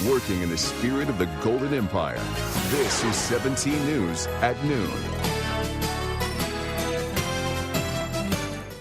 working in the spirit of the Golden Empire. This is 17 News at noon.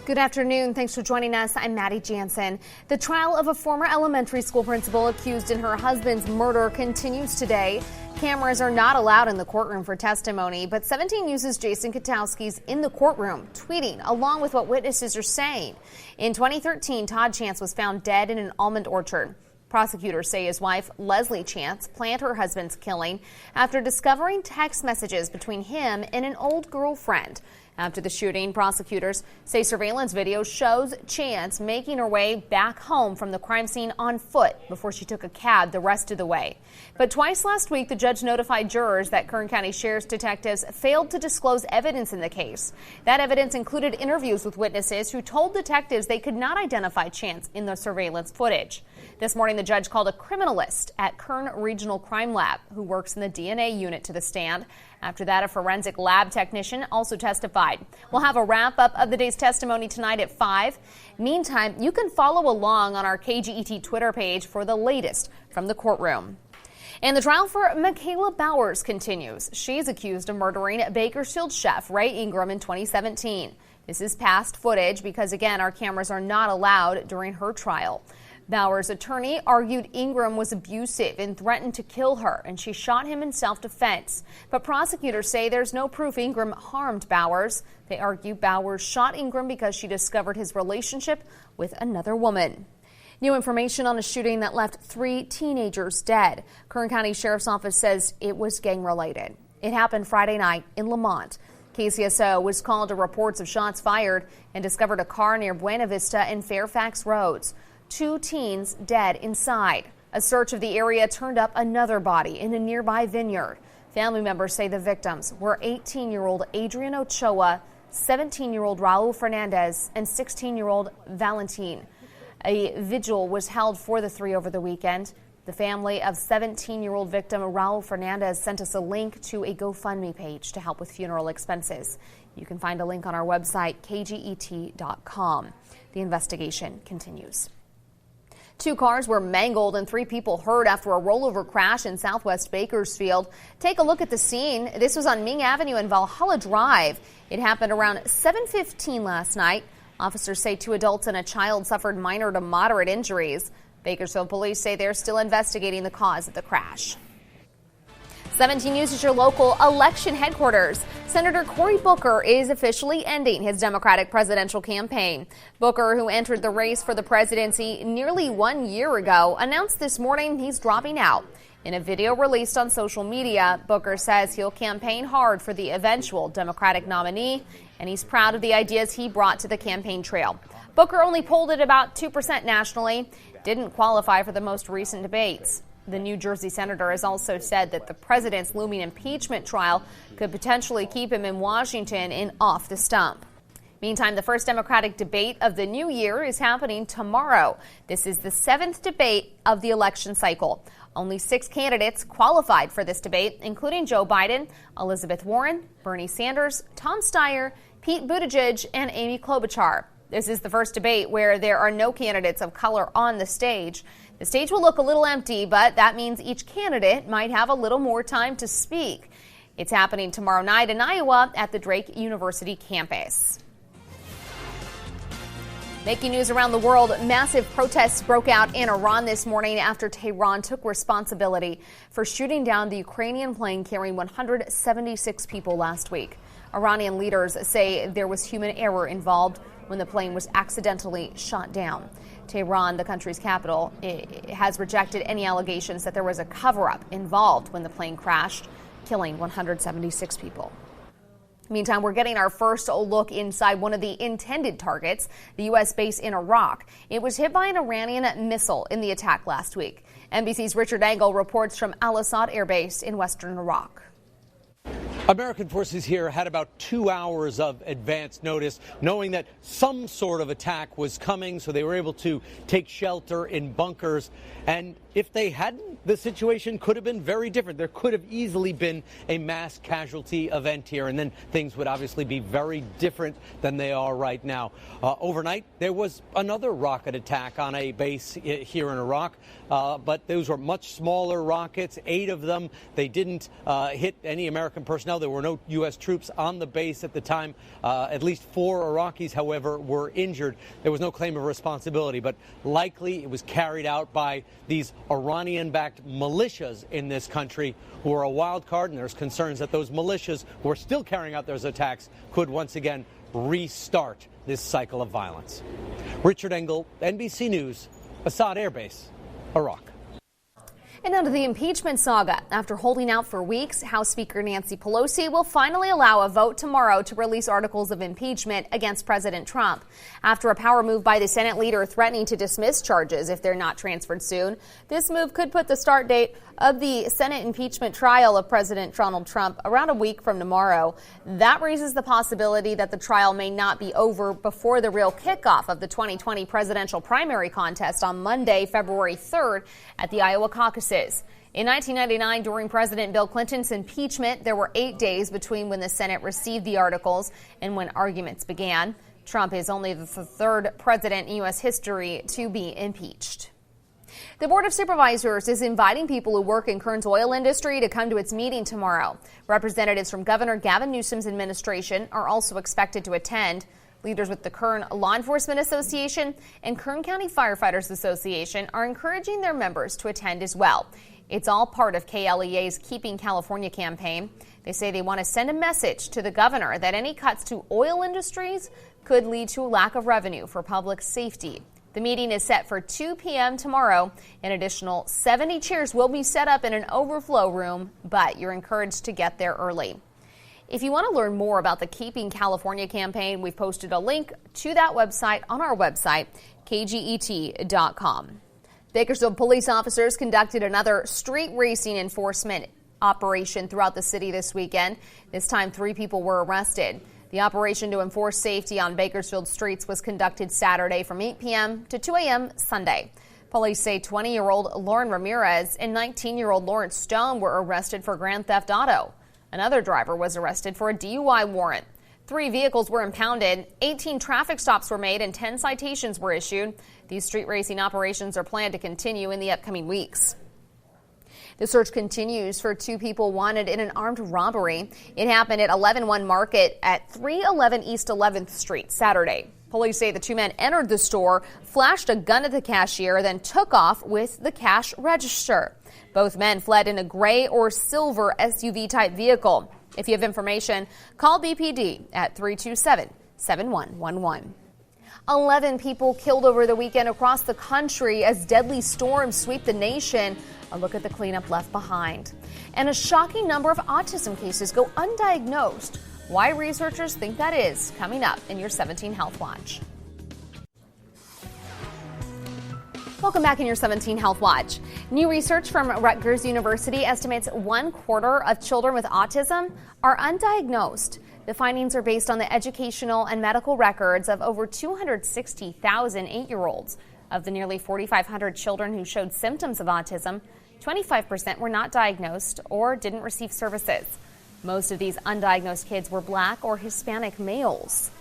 Good afternoon. Thanks for joining us. I'm Maddie Jansen. The trial of a former elementary school principal accused in her husband's murder continues today. Cameras are not allowed in the courtroom for testimony, but 17 News' Jason Katowski's in the courtroom, tweeting along with what witnesses are saying. In 2013, Todd Chance was found dead in an almond orchard. Prosecutors say his wife, Leslie Chance, planned her husband's killing after discovering text messages between him and an old girlfriend. After the shooting, prosecutors say surveillance video shows Chance making her way back home from the crime scene on foot before she took a cab the rest of the way. But twice last week, the judge notified jurors that Kern County Sheriff's detectives failed to disclose evidence in the case. That evidence included interviews with witnesses who told detectives they could not identify Chance in the surveillance footage. This morning, the judge called a criminalist at Kern Regional Crime Lab who works in the DNA unit to the stand. After that, a forensic lab technician also testified. We'll have a wrap-up of the day's testimony tonight at 5. Meantime, you can follow along on our KGET Twitter page for the latest from the courtroom. And the trial for Michaele Bowers continues. She's accused of murdering Bakersfield chef Ray Ingram in 2017. This is past footage because, again, our cameras are not allowed during her trial. Bowers' attorney argued Ingram was abusive and threatened to kill her, and she shot him in self-defense. But prosecutors say there's no proof Ingram harmed Bowers. They argue Bowers shot Ingram because she discovered his relationship with another woman. New information on a shooting that left 3 teenagers dead. Kern County Sheriff's Office says it was gang-related. It happened Friday night in Lamont. KCSO was called to reports of shots fired and discovered a car near Buena Vista and Fairfax Roads. 2 teens dead inside. A search of the area turned up another body in a nearby vineyard. Family members say the victims were 18-year-old Adrian Ochoa, 17-year-old Raul Fernandez, and 16-year-old Valentin. A vigil was held for the 3 over the weekend. The family of 17-year-old victim Raul Fernandez sent us a link to a GoFundMe page to help with funeral expenses. You can find a link on our website, kget.com. The investigation continues. 2 cars were mangled and 3 people hurt after a rollover crash in southwest Bakersfield. Take a look at the scene. This was on Ming Avenue and Valhalla Drive. It happened around 7:15 last night. Officers say 2 adults and a child suffered minor to moderate injuries. Bakersfield police say they're still investigating the cause of the crash. 17 News is your local election headquarters. Senator Cory Booker is officially ending his Democratic presidential campaign. Booker, who entered the race for the presidency nearly 1 year ago, announced this morning he's dropping out. In a video released on social media, Booker says he'll campaign hard for the eventual Democratic nominee, and he's proud of the ideas he brought to the campaign trail. Booker only polled at about 2% nationally, didn't qualify for the most recent debates. The New Jersey senator has also said that the president's looming impeachment trial could potentially keep him in Washington and off the stump. Meantime, the first Democratic debate of the new year is happening tomorrow. This is the 7th debate of the election cycle. Only 6 candidates qualified for this debate, including Joe Biden, Elizabeth Warren, Bernie Sanders, Tom Steyer, Pete Buttigieg, and Amy Klobuchar. This is the first debate where there are no candidates of color on the stage. The stage will look a little empty, but that means each candidate might have a little more time to speak. It's happening tomorrow night in Iowa at the Drake University campus. Making news around the world, massive protests broke out in Iran this morning after Tehran took responsibility for shooting down the Ukrainian plane carrying 176 people last week. Iranian leaders say there was human error involved when the plane was accidentally shot down. Tehran, the country's capital, has rejected any allegations that there was a cover-up involved when the plane crashed, killing 176 people. Meantime, we're getting our first look inside one of the intended targets, the U.S. base in Iraq. It was hit by an Iranian missile in the attack last week. NBC's Richard Engel reports from Al Asad Air Base in western Iraq. American forces here had about 2 hours of advance notice, knowing that some sort of attack was coming, so they were able to take shelter in bunkers. And if they hadn't, the situation could have been very different. There could have easily been a mass casualty event here, and then things would obviously be very different than they are right now. Overnight, there was another rocket attack on a base here in Iraq, but those were much smaller rockets, 8 of them. They didn't hit any American personnel. There were no U.S. troops on the base at the time. At least 4 Iraqis, however, were injured. There was no claim of responsibility, but likely it was carried out by these Iranian-backed militias in this country who are a wild card, and there's concerns that those militias who are still carrying out those attacks could once again restart this cycle of violence. Richard Engel, NBC News, Assad Air Base, Iraq. And now to the impeachment saga. After holding out for weeks, House Speaker Nancy Pelosi will finally allow a vote tomorrow to release articles of impeachment against President Trump. After a power move by the Senate leader threatening to dismiss charges if they're not transferred soon, this move could put the start date of the Senate impeachment trial of President Donald Trump around a week from tomorrow. That raises the possibility that the trial may not be over before the real kickoff of the 2020 presidential primary contest on Monday, February 3rd at the Iowa caucuses. In 1999, during President Bill Clinton's impeachment, there were 8 days between when the Senate received the articles and when arguments began. Trump is only the 3rd president in U.S. history to be impeached. The Board of Supervisors is inviting people who work in Kern's oil industry to come to its meeting tomorrow. Representatives from Governor Gavin Newsom's administration are also expected to attend. Leaders with the Kern Law Enforcement Association and Kern County Firefighters Association are encouraging their members to attend as well. It's all part of KLEA's Keeping California campaign. They say they want to send a message to the governor that any cuts to oil industries could lead to a lack of revenue for public safety. The meeting is set for 2 p.m. tomorrow. An additional 70 chairs will be set up in an overflow room, but you're encouraged to get there early. If you want to learn more about the Keeping California campaign, we've posted a link to that website on our website, kget.com. Bakersfield police officers conducted another street racing enforcement operation throughout the city this weekend. This time, 3 people were arrested. The operation to enforce safety on Bakersfield streets was conducted Saturday from 8 p.m. to 2 a.m. Sunday. Police say 20-year-old Lauren Ramirez and 19-year-old Lawrence Stone were arrested for grand theft auto. Another driver was arrested for a DUI warrant. 3 vehicles were impounded, 18 traffic stops were made, and 10 citations were issued. These street racing operations are planned to continue in the upcoming weeks. The search continues for 2 people wanted in an armed robbery. It happened at 11-1 Market at 311 East 11th Street Saturday. Police say the 2 men entered the store, flashed a gun at the cashier, then took off with the cash register. Both men fled in a gray or silver SUV-type vehicle. If you have information, call BPD at 327-7111. 11 people killed over the weekend across the country as deadly storms sweep the nation. A look at the cleanup left behind. And a shocking number of autism cases go undiagnosed. Why researchers think that is, coming up in your 17 Health Watch. Welcome back in your 17 Health Watch. New research from Rutgers University estimates 1/4 of children with autism are undiagnosed. The findings are based on the educational and medical records of over 260,000 8-year-olds. Of the nearly 4,500 children who showed symptoms of autism, 25% were not diagnosed or didn't receive services. Most of these undiagnosed kids were Black or Hispanic males.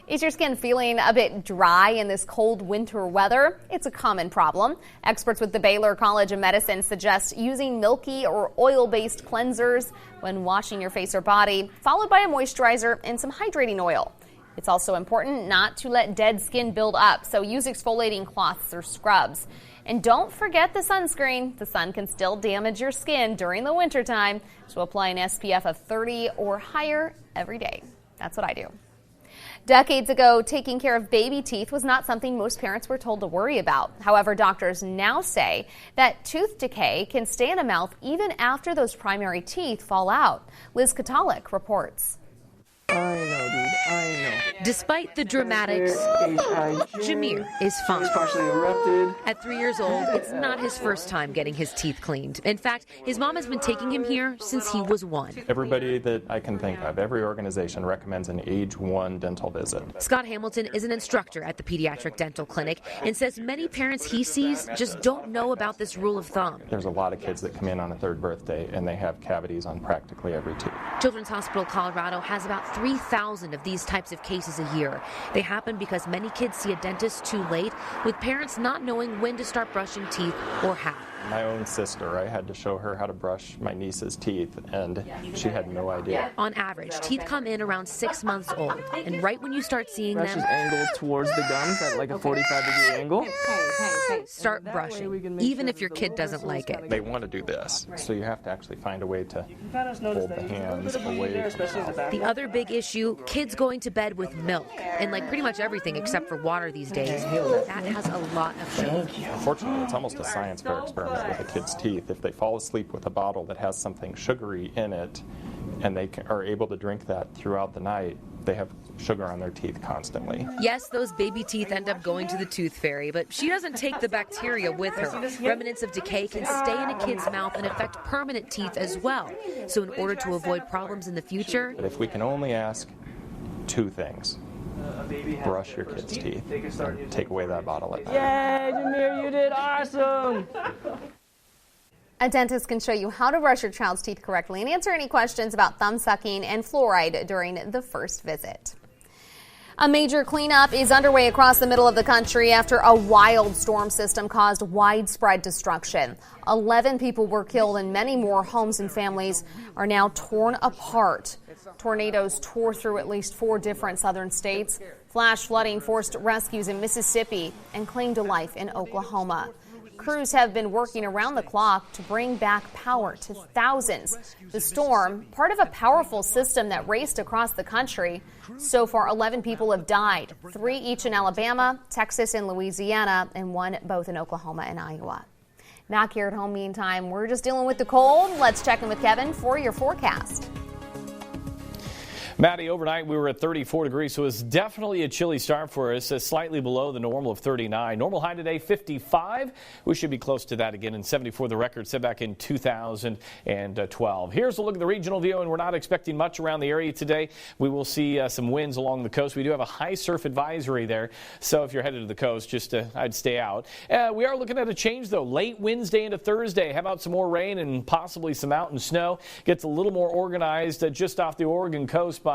Is your skin feeling a bit dry in this cold winter weather? It's a common problem. Experts with the Baylor College of Medicine suggest using milky or oil-based cleansers when washing your face or body, followed by a moisturizer and some hydrating oil. It's also important not to let dead skin build up, so use exfoliating cloths or scrubs. And don't forget the sunscreen. The sun can still damage your skin during the wintertime, so apply an SPF of 30 or higher every day. That's what I do. Decades ago, taking care of baby teeth was not something most parents were told to worry about. However, doctors now say that tooth decay can stay in a mouth even after those primary teeth fall out. Liz Katalik reports. I know dude. I know. Despite the dramatics, Jameer is fine. It's partially erupted. At 3 years old, it's not his first time getting his teeth cleaned. In fact, his mom has been taking him here since he was 1. Everybody that I can think of, every organization recommends an age 1 dental visit. Scott Hamilton is an instructor at the pediatric dental clinic and says many parents he sees just don't know about this rule of thumb. There's a lot of kids that come in on a 3rd birthday and they have cavities on practically every tooth. Children's Hospital Colorado has about 3,000 of these types of cases a year. They happen because many kids see a dentist too late, with parents not knowing when to start brushing teeth or how. My own sister, I had to show her how to brush my niece's teeth, and she had no idea. On average, teeth come in around 6 months old, and right when you start seeing Brush them, is angled towards the gums at like a 45-degree angle. start brushing, even if your kid doesn't like it. They want to do this, so you have to actually find a way to hold the hands away from the mouth. The other big issue, kids going to bed with milk, and like pretty much everything except for water these days, that has a lot of sugar. Unfortunately, it's almost a science fair experiment with a kid's teeth. If they fall asleep with a bottle that has something sugary in it, and they are able to drink that throughout the night, they have sugar on their teeth constantly. Yes, those baby teeth end up going to the tooth fairy, but she doesn't take the bacteria with her. Remnants of decay can stay in a kid's mouth and affect permanent teeth as well. So in order to avoid problems in the future, But if we can only ask 2 things, brush your kid's teeth and take away that bottle at night. Yay, Jameer, you did awesome! A dentist can show you how to brush your child's teeth correctly and answer any questions about thumb sucking and fluoride during the first visit. A major cleanup is underway across the middle of the country after a wild storm system caused widespread destruction. 11 people were killed and many more homes and families are now torn apart. Tornadoes tore through at least 4 different southern states. Flash flooding forced rescues in Mississippi and claimed to life in Oklahoma. Crews have been working around the clock to bring back power to thousands. The storm, part of a powerful system that raced across the country. So far, 11 people have died, 3 each in Alabama, Texas, and Louisiana, and 1 both in Oklahoma and Iowa. Back here at home, meantime, we're just dealing with the cold. Let's check in with Kevin for your forecast. Maddie, overnight we were at 34 degrees, so it's definitely a chilly start for us, slightly below the normal of 39. Normal high today, 55. We should be close to that again, and 74 the record set back in 2012. Here's a look at the regional view, and we're not expecting much around the area today. We will see some winds along the coast. We do have a high surf advisory there, so if you're headed to the coast, just I'd stay out. We are looking at a change, though, late Wednesday into Thursday. How about some more rain and possibly some mountain snow? Gets a little more organized just off the Oregon coast by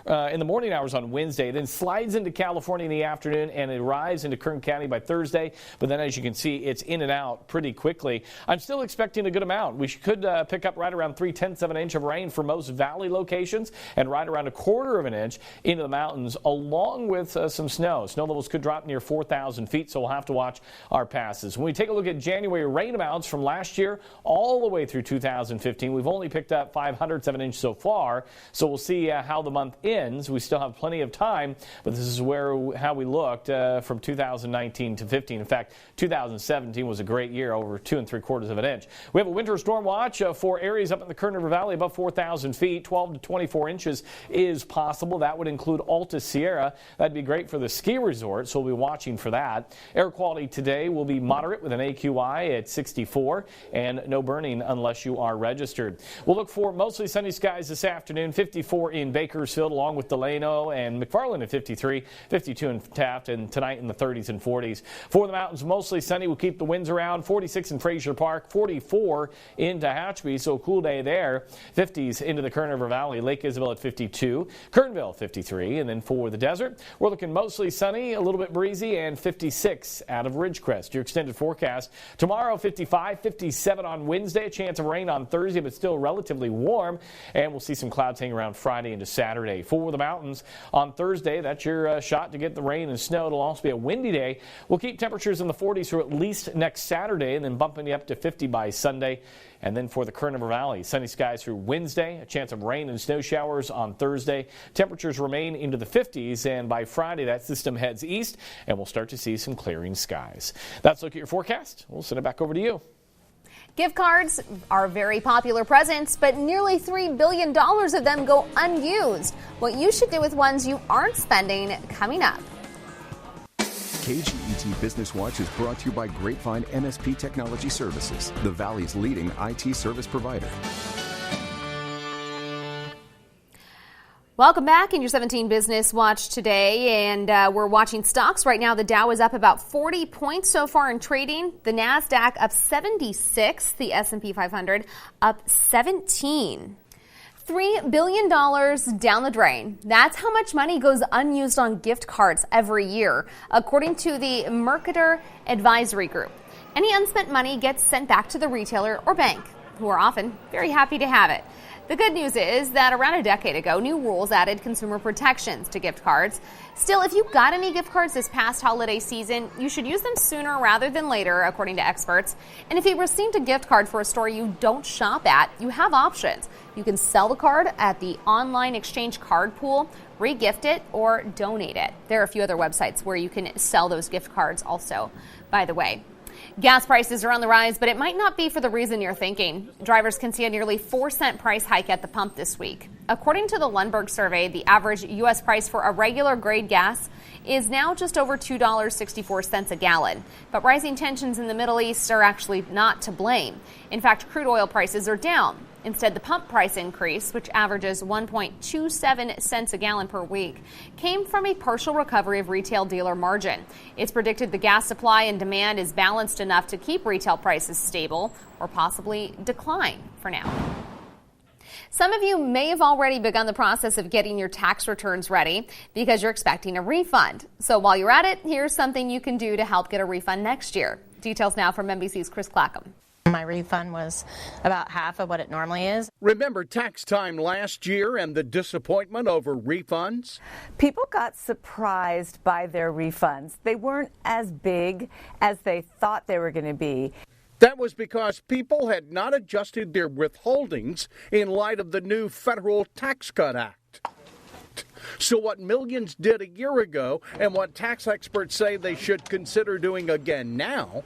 in the morning hours on Wednesday, then slides into California in the afternoon and it arrives into Kern County by Thursday. But then, as you can see, it's in and out pretty quickly. I'm still expecting a good amount. We could pick up right around 3/10 of an inch of rain for most valley locations and right around 1/4 of an inch into the mountains, along with some snow. Snow levels could drop near 4,000 feet, so we'll have to watch our passes. When we take a look at January rain amounts from last year all the way through 2015, we've only picked up 0.05 of an inch so far, so we'll see how the month ends. We still have plenty of time, but this is how we looked from 2019 to 15. In fact, 2017 was a great year, over 2 3/4 of an inch. We have a winter storm watch for areas up in the Kern River Valley above 4,000 feet. 12 to 24 inches is possible. That would include Alta Sierra. That'd be great for the ski resort, so we'll be watching for that. Air quality today will be moderate with an AQI at 64 and no burning unless you are registered. We'll look for mostly sunny skies this afternoon. 54 in Bakersfield, along with Delano and McFarland at 53, 52 in Taft, and tonight in the 30s and 40s. For the mountains, mostly sunny. We'll keep the winds around. 46 in Fraser Park, 44 in Tehachapi, so a cool day there. 50s into the Kern River Valley. Lake Isabel at 52, Kernville 53, and then for the desert, we're looking mostly sunny, a little bit breezy, and 56 out of Ridgecrest. Your extended forecast tomorrow, 55, 57 on Wednesday, a chance of rain on Thursday, but still relatively warm, and we'll see some clouds hang around Friday into Saturday. For the mountains on Thursday, that's your shot to get the rain and snow. It'll also be a windy day. We'll keep temperatures in the 40s for at least next Saturday, and then bumping you up to 50 by Sunday. And then for the Kern River Valley, sunny skies through Wednesday, a chance of rain and snow showers on Thursday. Temperatures remain into the 50s, and by Friday that system heads east, and we'll start to see some clearing skies. That's a look at your forecast. We'll send it back over to you. Gift cards are very popular presents, but nearly $3 billion of them go unused. What you should do with ones you aren't spending, coming up. KGET Business Watch is brought to you by Grapevine MSP Technology Services, the Valley's leading IT service provider. Welcome back in your 17 Business Watch today, and we're watching stocks right now. The Dow is up about 40 points so far in trading. The NASDAQ up 76, the S&P 500 up 17. $3 billion down the drain. That's how much money goes unused on gift cards every year, according to the Mercator Advisory Group. Any unspent money gets sent back to the retailer or bank, who are often very happy to have it. The good news is that around a decade ago, new rules added consumer protections to gift cards. Still, if you got any gift cards this past holiday season, you should use them sooner rather than later, according to experts. And if you received a gift card for a store you don't shop at, you have options. You can sell the card at the online exchange card pool, re-gift it, or donate it. There are a few other websites where you can sell those gift cards also, by the way. Gas prices are on the rise, but it might not be for the reason you're thinking. Drivers can see a nearly 4-cent price hike at the pump this week. According to the Lundberg survey, the average U.S. price for a regular grade gas is now just over $2.64 a gallon. But rising tensions in the Middle East are actually not to blame. In fact, crude oil prices are down. Instead, the pump price increase, which averages 1.27 cents a gallon per week, came from a partial recovery of retail dealer margin. It's predicted the gas supply and demand is balanced enough to keep retail prices stable or possibly decline for now. Some of you may have already begun the process of getting your tax returns ready because you're expecting a refund. So while you're at it, here's something you can do to help get a refund next year. Details now from NBC's Chris Clackham. My refund was about half of what it normally is. Remember tax time last year and the disappointment over refunds? People got surprised by their refunds. They weren't as big as they thought they were going to be. That was because people had not adjusted their withholdings in light of the new Federal Tax Cut Act. So what millions did a year ago and what tax experts say they should consider doing again now,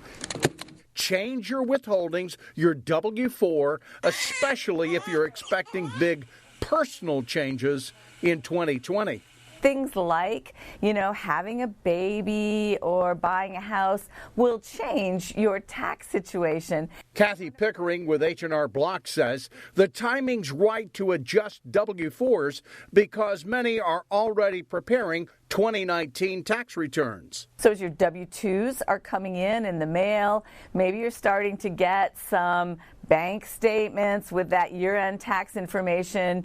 change your withholdings, your W-4, especially if you're expecting big personal changes in 2020. Things like, having a baby or buying a house will change your tax situation. Kathy Pickering with H&R Block says the timing's right to adjust W-4s because many are already preparing 2019 tax returns. So as your W-2s are coming in the mail, maybe you're starting to get some bank statements with that year-end tax information.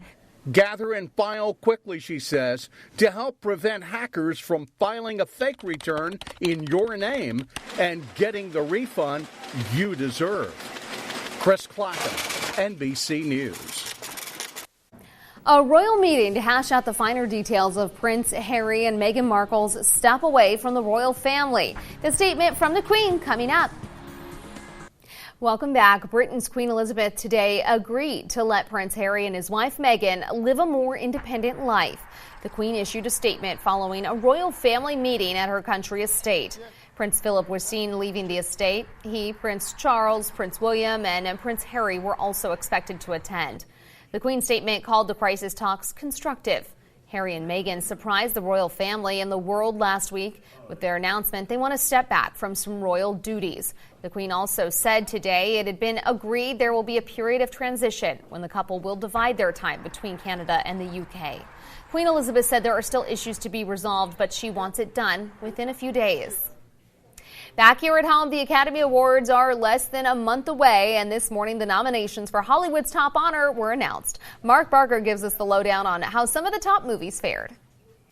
Gather and file quickly, she says, to help prevent hackers from filing a fake return in your name and getting the refund you deserve. Chris Clackham, NBC News. A royal meeting to hash out the finer details of Prince Harry and Meghan Markle's step away from the royal family. The statement from the Queen coming up. Welcome back. Britain's Queen Elizabeth today agreed to let Prince Harry and his wife Meghan live a more independent life. The Queen issued a statement following a royal family meeting at her country estate. Prince Philip was seen leaving the estate. He, Prince Charles, Prince William, and Prince Harry were also expected to attend. The Queen's statement called the crisis talks constructive. Harry and Meghan surprised the royal family and the world last week with their announcement they want to step back from some royal duties. The Queen also said today it had been agreed there will be a period of transition when the couple will divide their time between Canada and the UK. Queen Elizabeth said there are still issues to be resolved, but she wants it done within a few days. Back here at home, the Academy Awards are less than a month away, and this morning the nominations for Hollywood's top honor were announced. Mark Barker gives us the lowdown on how some of the top movies fared.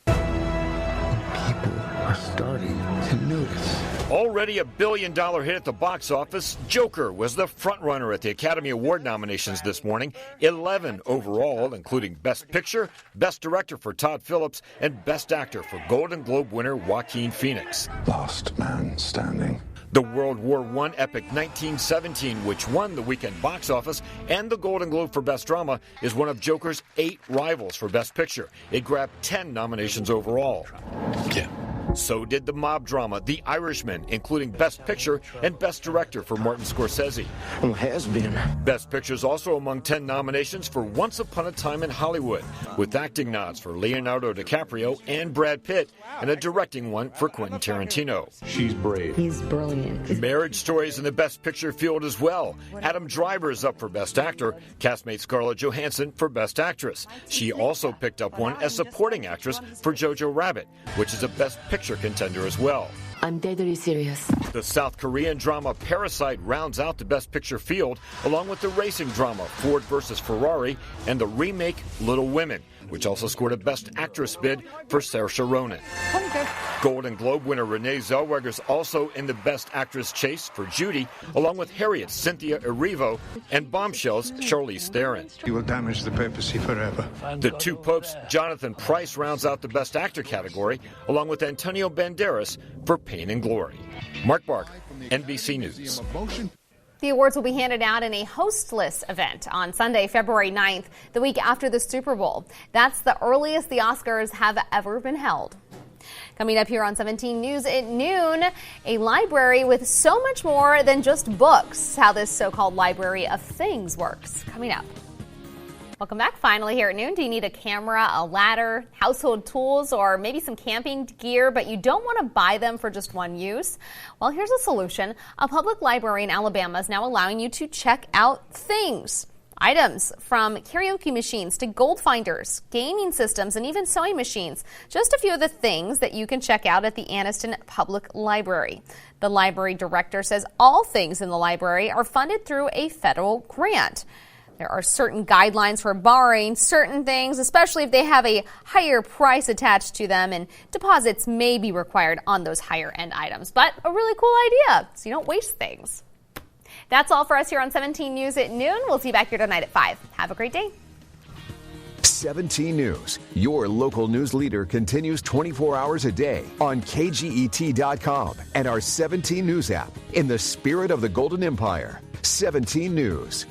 People are starting to notice. Already $1 billion hit at the box office, Joker was the frontrunner at the Academy Award nominations this morning. 11 overall, including Best Picture, Best Director for Todd Phillips, and Best Actor for Golden Globe winner Joaquin Phoenix. Last man standing. The World War I epic 1917, which won the weekend box office and the Golden Globe for Best Drama, is one of Joker's 8 rivals for Best Picture. It grabbed 10 nominations overall. Yeah. So did the mob drama The Irishman, including Best Picture and Best Director for Martin Scorsese. Best Picture is also among 10 nominations for Once Upon a Time in Hollywood, with acting nods for Leonardo DiCaprio and Brad Pitt, and a directing one for Quentin Tarantino. She's brave. He's brilliant. Marriage Stories in the Best Picture field as well. Adam Driver is up for Best Actor, castmate Scarlett Johansson for Best Actress. She also picked up one as Supporting Actress for Jojo Rabbit, which is a Best Picture contender as well. I'm deadly serious. The South Korean drama Parasite rounds out the Best Picture field, along with the racing drama Ford vs. Ferrari and the remake Little Women, which also scored a Best Actress bid for Saoirse Ronan. Golden Globe winner Renee Zellweger is also in the Best Actress chase for Judy, along with Harriet Cynthia Erivo and Bombshell's Charlize Theron. You will damage the papacy forever. The Two Popes Jonathan Pryce rounds out the Best Actor category, along with Antonio Banderas for Pain and Glory. Mark Barker, NBC News. The awards will be handed out in a hostless event on Sunday, February 9th, the week after the Super Bowl. That's the earliest the Oscars have ever been held. Coming up here on 17 News at noon, a library with so much more than just books. How this so-called library of things works. Coming up. Welcome back. Finally here at noon. Do you need a camera, a ladder, household tools, or maybe some camping gear, but you don't want to buy them for just one use? Well, here's a solution. A public library in Alabama is now allowing you to check out things. Items from karaoke machines to gold finders, gaming systems, and even sewing machines. Just a few of the things that you can check out at the Anniston Public Library. The library director says all things in the library are funded through a federal grant. There are certain guidelines for borrowing certain things, especially if they have a higher price attached to them, and deposits may be required on those higher end items. But a really cool idea, so you don't waste things. That's all for us here on 17 News at noon. We'll see you back here tonight at 5. Have a great day. 17 News, your local news leader, continues 24 hours a day on KGET.com and our 17 News app. In the spirit of the Golden Empire, 17 News.